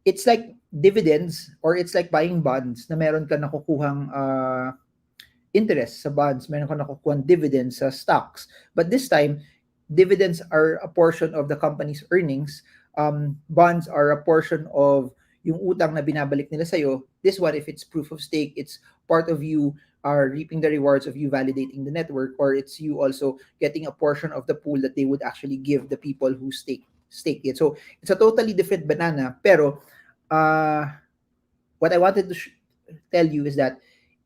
it's like dividends, or it's like buying bonds na meron ka nakukuhang interest sa bonds, meron ka nakukuhang dividends sa stocks. But this time, dividends are a portion of the company's earnings. Bonds are a portion of yung utang na binabalik nila sa'yo. This one, if it's proof of stake, it's part of you are reaping the rewards of you validating the network, or it's you also getting a portion of the pool that they would actually give the people who stake it. So it's a totally different banana. Pero what I wanted to tell you is that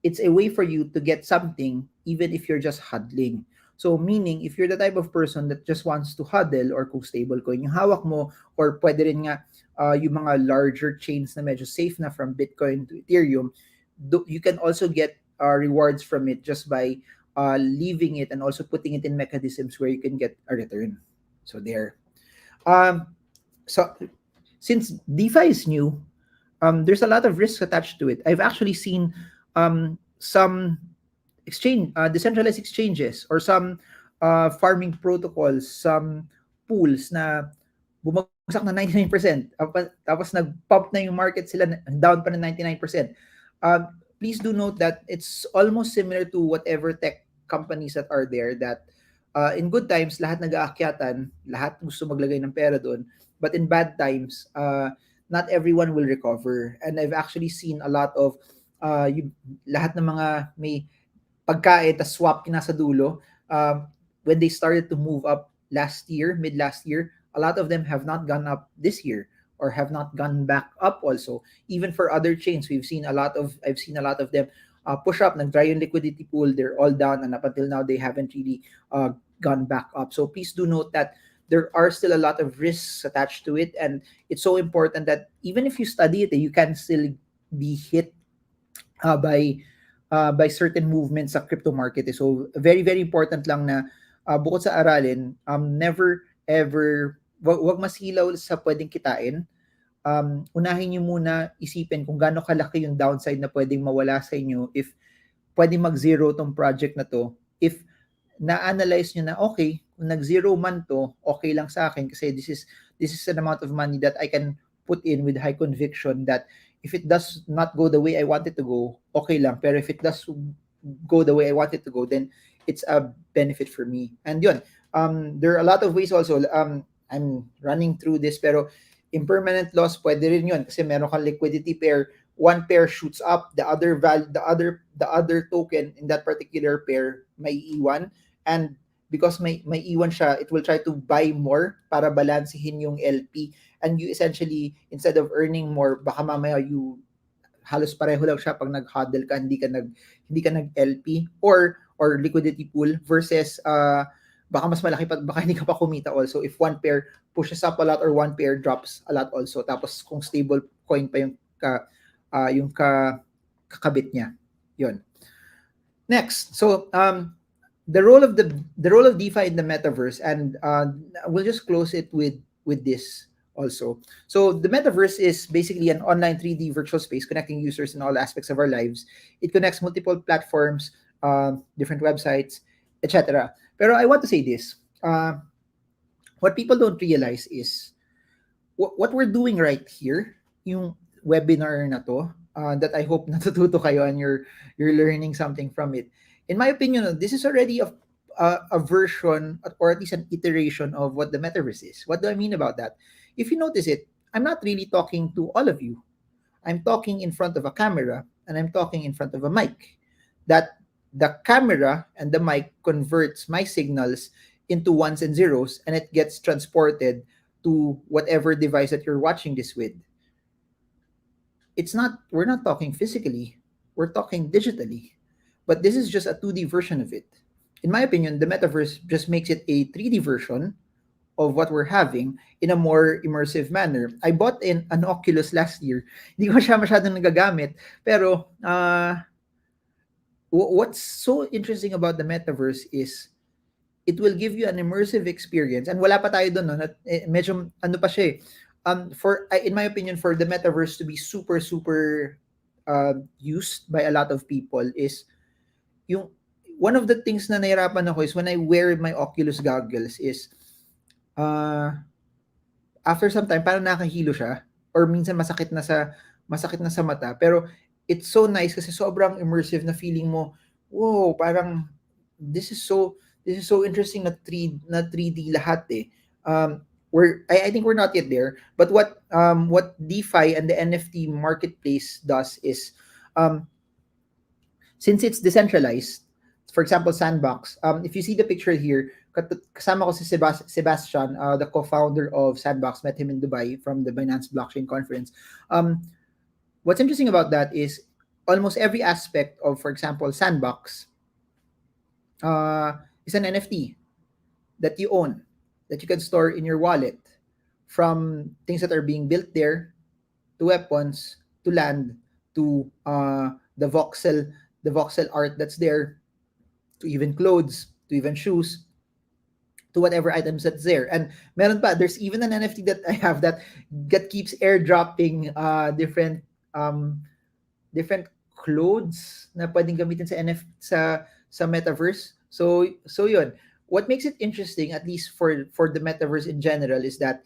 it's a way for you to get something even if you're just huddling. So meaning, if you're the type of person that just wants to huddle, or kung stablecoin yung hawak mo, or pwede rin nga yung mga larger chains na medyo safe na from Bitcoin to Ethereum, you can also get rewards from it just by leaving it and also putting it in mechanisms where you can get a return. So there. So since DeFi is new, there's a lot of risks attached to it. I've actually seen some decentralized exchanges, or some farming protocols, some pools na bumagsak na 99%, tapos nag-pump na yung market, sila down pa na 99%. Please do note that it's almost similar to whatever tech companies that are there, that in good times, lahat nag-aakyatan, lahat gusto maglagay ng pera doon, but in bad times, not everyone will recover. And I've actually seen a lot of lahat ng mga may pagkain, tas swap nasa dulo, when they started to move up mid last year, a lot of them have not gone up this year or have not gone back up also. Even for other chains, I've seen a lot of them push up, nag-dry yung liquidity pool, they're all down, and up until now, they haven't really gone back up. So please do note that there are still a lot of risks attached to it, and it's so important that even if you study it, you can still be hit uh, by by certain movements sa crypto market. So very very important lang na bukod sa aralin, never ever wag masilaw sa pwedeng kitain. Unahin niyo muna isipin kung gaano kalaki yung downside na pwedeng mawala sa inyo if pwedeng mag-zero tong project na to. If na-analyze nyo na, okay, kung nag-zero man to, okay lang sa akin kasi this is an amount of money that I can put in with high conviction that if it does not go the way I want it to go, okay lang. Pero if it does go the way I want it to go, then it's a benefit for me. And yun, there are a lot of ways also. I'm running through this, pero impermanent loss, pwede rin yun kasi meron kang liquidity pair, one pair shoots up, the other token in that particular pair may iwan, and because may iwan siya, it will try to buy more para balansehin yung LP, and you essentially, instead of earning more, baka mamaya you halos pareho lang siya pag nag-hodl ka, hindi ka nag LP or liquidity pool versus baka mas malaki pa, baka hindi ka pa kumita also if one pair pushes up a lot or one pair drops a lot also, tapos kung stable coin pa yung kakabit niya. Yun. Next, so the role of DeFi in the metaverse, and we'll just close it with this also. So the metaverse is basically an online 3D virtual space connecting users in all aspects of our lives. It connects multiple platforms, different websites, etc. Pero I want to say this. What people don't realize is what we're doing right here, yung webinar na to, that I hope natututo kayo and you're learning something from it. In my opinion, this is already a version or at least an iteration of what the metaverse is. What do I mean about that? If you notice it, I'm not really talking to all of you. I'm talking in front of a camera and I'm talking in front of a mic. That the camera and the mic converts my signals into ones and zeros, and it gets transported to whatever device that you're watching this with. We're not talking physically, we're talking digitally. But this is just a 2D version of it. In my opinion, the metaverse just makes it a 3D version of what we're having in a more immersive manner. I bought an Oculus last year. Hindi ko siya masyadong nagagamit, pero what's so interesting about the metaverse is it will give you an immersive experience, and wala pa tayo doon, no? Medyo ano pa siya in my opinion, for the metaverse to be super super used by a lot of people is yung one of the things na nahirapan ako is when I wear my Oculus goggles is after some time parang nakahilo siya or minsan masakit na sa mata, pero it's so nice kasi sobrang immersive na feeling mo, wow, parang this is so interesting na 3D lahat eh. I think we're not yet there, but what DeFi and the NFT marketplace does is since it's decentralized, for example, Sandbox, if you see the picture here, kasama ko si Sebastian, the co-founder of Sandbox, met him in Dubai from the Binance blockchain conference. What's interesting about that is almost every aspect of, for example, Sandbox is an NFT that you own, that you can store in your wallet, from things that are being built there, to weapons, to land, to the voxel art that's there, to even clothes, to even shoes, to whatever items that's there. And meron pa, there's even an NFT that I have that keeps airdropping different clothes na pwedeng gamitin sa metaverse. So yun. What makes it interesting, at least for the metaverse in general, is that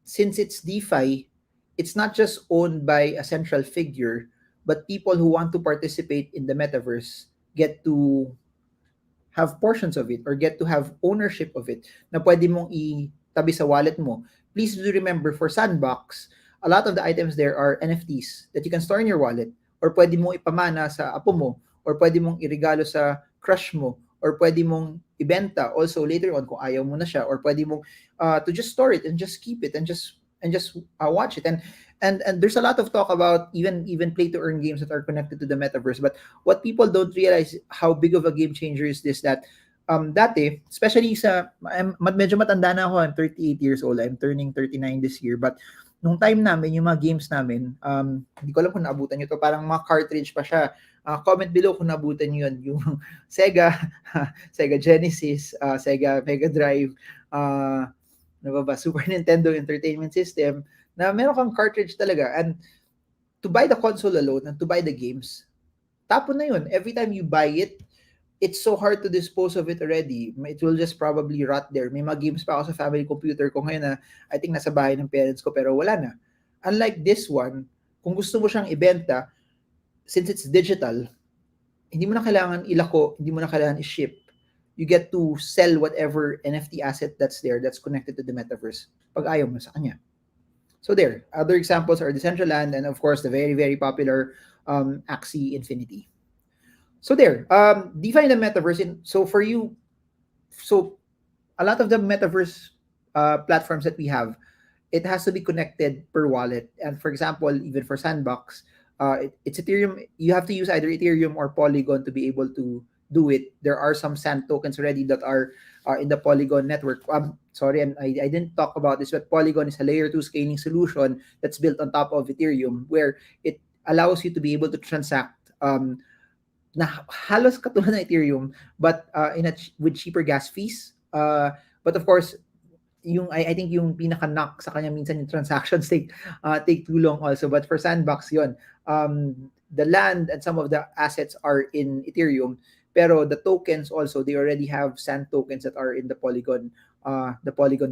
since it's DeFi, it's not just owned by a central figure, but people who want to participate in the metaverse get to have portions of it or get to have ownership of it na pwede mong itabi sa wallet mo. Please do remember, for Sandbox, a lot of the items there are NFTs that you can store in your wallet, or pwede mong ipamana sa apo mo, or pwede mong iregalo sa crush mo, or pwede mong ibenta also later on kung ayaw mo na siya, or pwede mong to just store it and just keep it and just watch it. And there's a lot of talk about even play to earn games that are connected to the metaverse. But what people don't realize how big of a game changer is this, that dati, especially medyo matanda na ako, I'm 38 years old, I'm turning 39 this year, but nung time namin, yung mga games namin, hindi ko alam kung naabutan nyo to, parang mga cartridge pa siya. Comment below kung naabutan nyo yun. Yung Sega, Sega Genesis, Sega Mega Drive, ano ba, Super Nintendo Entertainment System, na meron kang cartridge talaga. And to buy the console alone and to buy the games, tapon na yun. Every time you buy it, it's so hard to dispose of it already. It will just probably rot there. May mga games pa ako sa family computer ko ngayon na I think nasa bahay ng parents ko pero wala na. Unlike this one, kung gusto mo siyang ibenta, since it's digital, hindi mo na kailangan ilako, hindi mo na kailangan i-ship. You get to sell whatever NFT asset that's there that's connected to the metaverse pag ayaw mo sa kanya. So there, other examples are Decentraland and of course the very, very popular Axie Infinity. So there, DeFi in the metaverse. So for you, so a lot of the metaverse platforms that we have, it has to be connected per wallet. And for example, even for Sandbox, it's Ethereum. You have to use either Ethereum or Polygon to be able to do it. There are some Sand tokens already that are in the Polygon network. Sorry, I didn't talk about this, but Polygon is a layer 2 scaling solution that's built on top of Ethereum, where it allows you to be able to transact na halos katulad ng Ethereum, but with cheaper gas fees. But of course, I think yung pinaka-knock sa kanya minsan yung transactions take too long also. But for Sandbox yon, the land and some of the assets are in Ethereum, pero the tokens also, they already have Sand tokens that are in the Polygon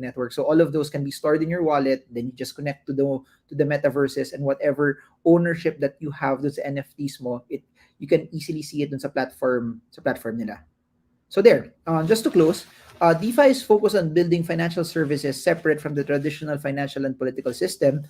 network. So all of those can be stored in your wallet. Then you just connect to the metaverses, and whatever ownership that you have those NFTs mo, you can easily see it dun sa platform nila. So there, just to close, DeFi is focused on building financial services separate from the traditional financial and political system.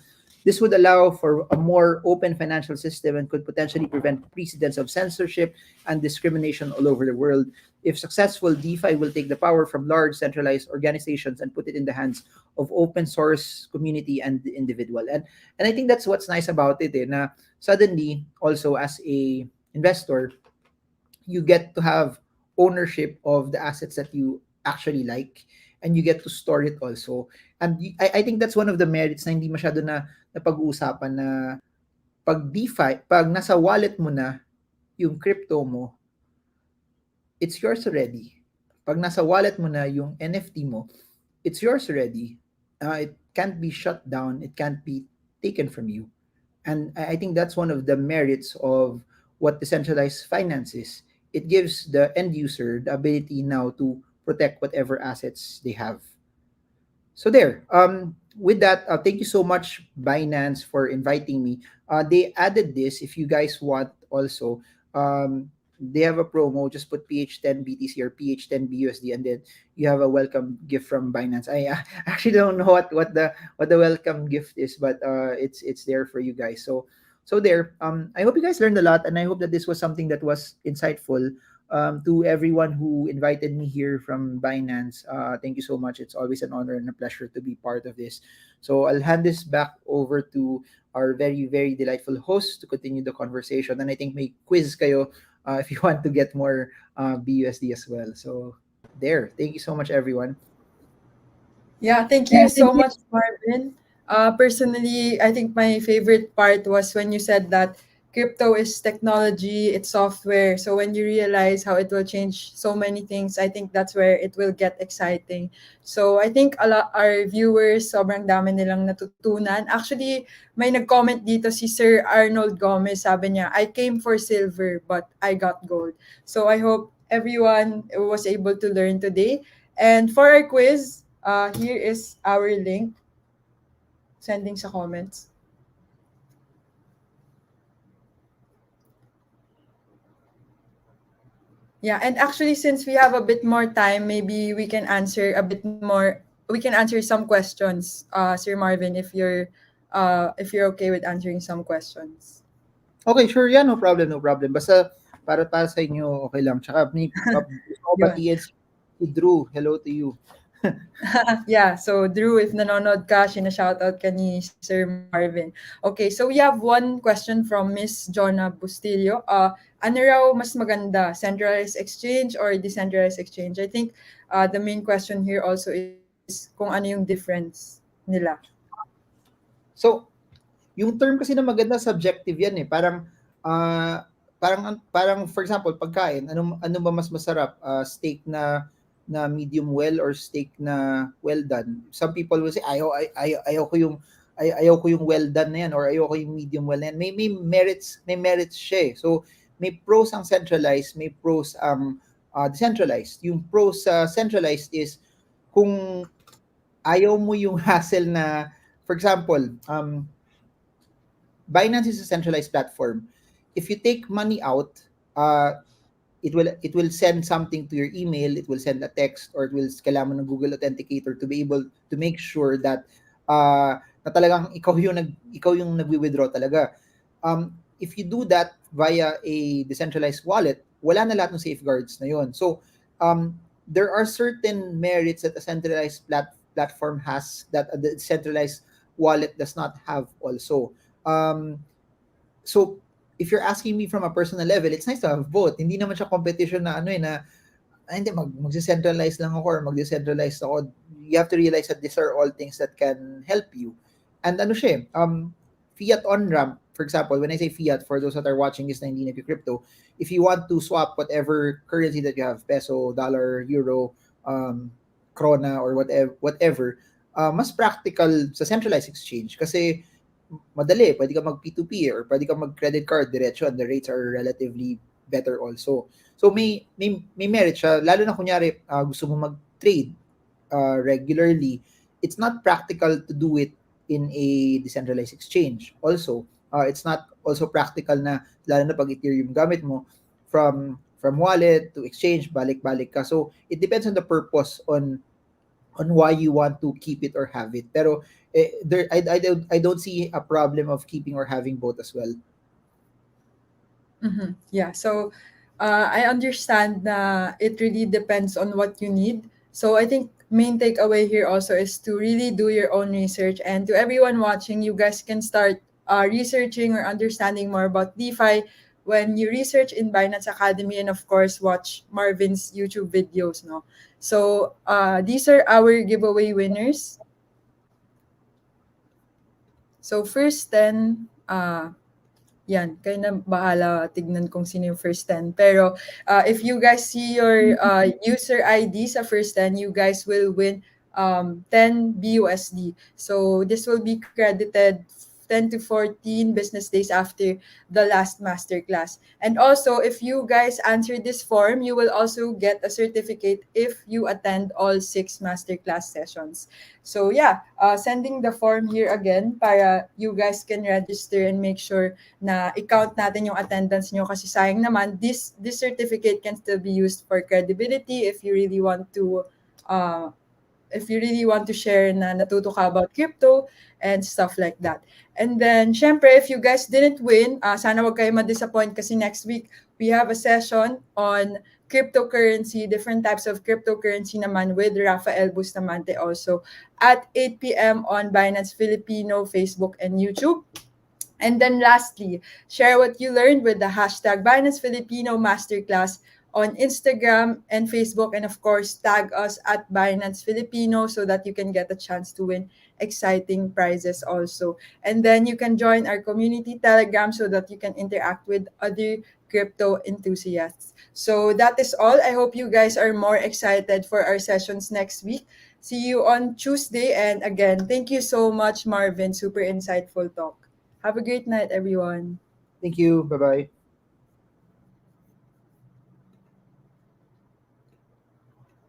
This would allow for a more open financial system and could potentially prevent precedents of censorship and discrimination all over the world. If successful, DeFi will take the power from large centralized organizations and put it in the hands of open source community and the individual. And I think that's what's nice about it, na suddenly also as a investor, you get to have ownership of the assets that you actually like, and you get to store it also. And I think that's one of the merits na hindi masyado na pag-uusapan, na pag DeFi, pag nasa wallet mo na yung crypto mo, it's yours already. Pag nasa wallet mo na yung NFT mo, it's yours already. It can't be shut down. It can't be taken from you. And I think that's one of the merits of what decentralized finance is. It gives the end user the ability now to protect whatever assets they have. So there. With that, thank you so much, Binance, for inviting me. They added this. If you guys want also, they have a promo. Just put PH10 BTC or PH10 BUSD, and then you have a welcome gift from Binance. I actually don't know what the welcome gift is, but it's there for you guys. So there, I hope you guys learned a lot, and I hope that this was something that was insightful to everyone who invited me here from Binance. Thank you so much. It's always an honor and a pleasure to be part of this. So I'll hand this back over to our very, very delightful host to continue the conversation. And I think may quiz kayo if you want to get more BUSD as well. So there. Thank you so much, everyone. Yeah, thank you so much, Marvin. Personally, I think my favorite part was when you said that crypto is technology, it's software. So when you realize how it will change so many things, I think that's where it will get exciting. So I think a lot our viewers, sobrang dami nilang natutunan. Actually, may nag-comment dito si Sir Arnold Gomez. Sabi niya, I came for silver, but I got gold. So I hope everyone was able to learn today. And for our quiz, here is our link. Sending sa comments. Yeah, and actually since we have a bit more time, maybe we can answer a bit more. We can answer some questions, Sir Marvin, if you're okay with answering some questions. Okay, sure. Yeah, no problem, no problem. Basta para sa inyo, okay lang. Tsaka gusto ko Yun. batiin si Drew. Hello to you. Yeah, so Drew, if nanonood ka, shoutout ka ni Sir Marvin. Okay, so we have one question from Miss Jonna Bustillo. Ano raw mas maganda, centralized exchange or decentralized exchange? I think the main question here also is kung ano yung difference nila. So, yung term kasi na maganda, subjective yan eh. Parang for example, pagkain, ano ba mas masarap? Steak na medium well or steak na well done? Some people will say ayaw ko yung well done na yan or ayaw ko yung medium well na yan. May merits siya eh. So may pros ang centralized, may pros ang decentralized. Yung pros sa centralized is kung ayaw mo yung hassle na, for example, Binance is a centralized platform. If you take money out, uh, it will send something to your email, it will send a text, or it will kailangan mo ng Google Authenticator to be able to make sure that na talagang ikaw yung nagwi-withdraw talaga. If you do that via a decentralized wallet, wala na lahat ng safeguards na yon. So there are certain merits that a centralized platform has that a decentralized wallet does not have also. Um, so if you're asking me from a personal level, it's nice to have both. Hindi naman siya competition na ano eh na hindi mag-decentralize lang ako or mag-decentralize ako. You have to realize that these are all things that can help you. And ano siya, fiat on-ramp, for example, when I say fiat, for those that are watching this na hindi nag-crypto, if you want to swap whatever currency that you have, peso, dollar, euro, krona, or whatever, mas practical sa centralized exchange kasi madali, pwede ka mag P2P or pwede ka mag credit card diretso and the rates are relatively better also. So may merit siya, lalo na kunyari gusto mo mag-trade regularly, it's not practical to do it in a decentralized exchange. Also, it's not also practical na lalo na pag Ethereum gamit mo from wallet to exchange, balik-balik ka. So it depends on the purpose on why you want to keep it or have it. Pero I don't see a problem of keeping or having both as well. Yeah, so I understand that it really depends on what you need. So I think main takeaway here also is to really do your own research. And to everyone watching, you guys can start researching or understanding more about DeFi when you research in Binance Academy and of course watch Marvin's YouTube videos. No, so these are our giveaway winners. So first 10, yan, kayo na bahala tignan kung sino yung first 10. Pero if you guys see your user ID sa first 10, you guys will win 10 BUSD. So this will be credited 10 to 14 business days after the last masterclass. And also, if you guys answer this form, you will also get a certificate if you attend all 6 masterclass sessions. So yeah, sending the form here again para you guys can register and make sure na i-count natin yung attendance nyo kasi sayang naman, this certificate can still be used for credibility uh, if you really want to share na natuto ka about crypto and stuff like that. And then, syempre, if you guys didn't win, sana wag kayo ma-disappoint kasi next week, we have a session on cryptocurrency, different types of cryptocurrency naman with Rafael Bustamante also at 8 p.m. on Binance Filipino, Facebook, and YouTube. And then lastly, share what you learned with the hashtag Binance Filipino Masterclass on Instagram and Facebook. And of course, tag us at Binance Filipino so that you can get a chance to win exciting prizes also. And then you can join our community Telegram so that you can interact with other crypto enthusiasts. So that is all. I hope you guys are more excited for our sessions next week. See you on Tuesday. And again, thank you so much, Marvin. Super insightful talk. Have a great night, everyone. Thank you. Bye-bye.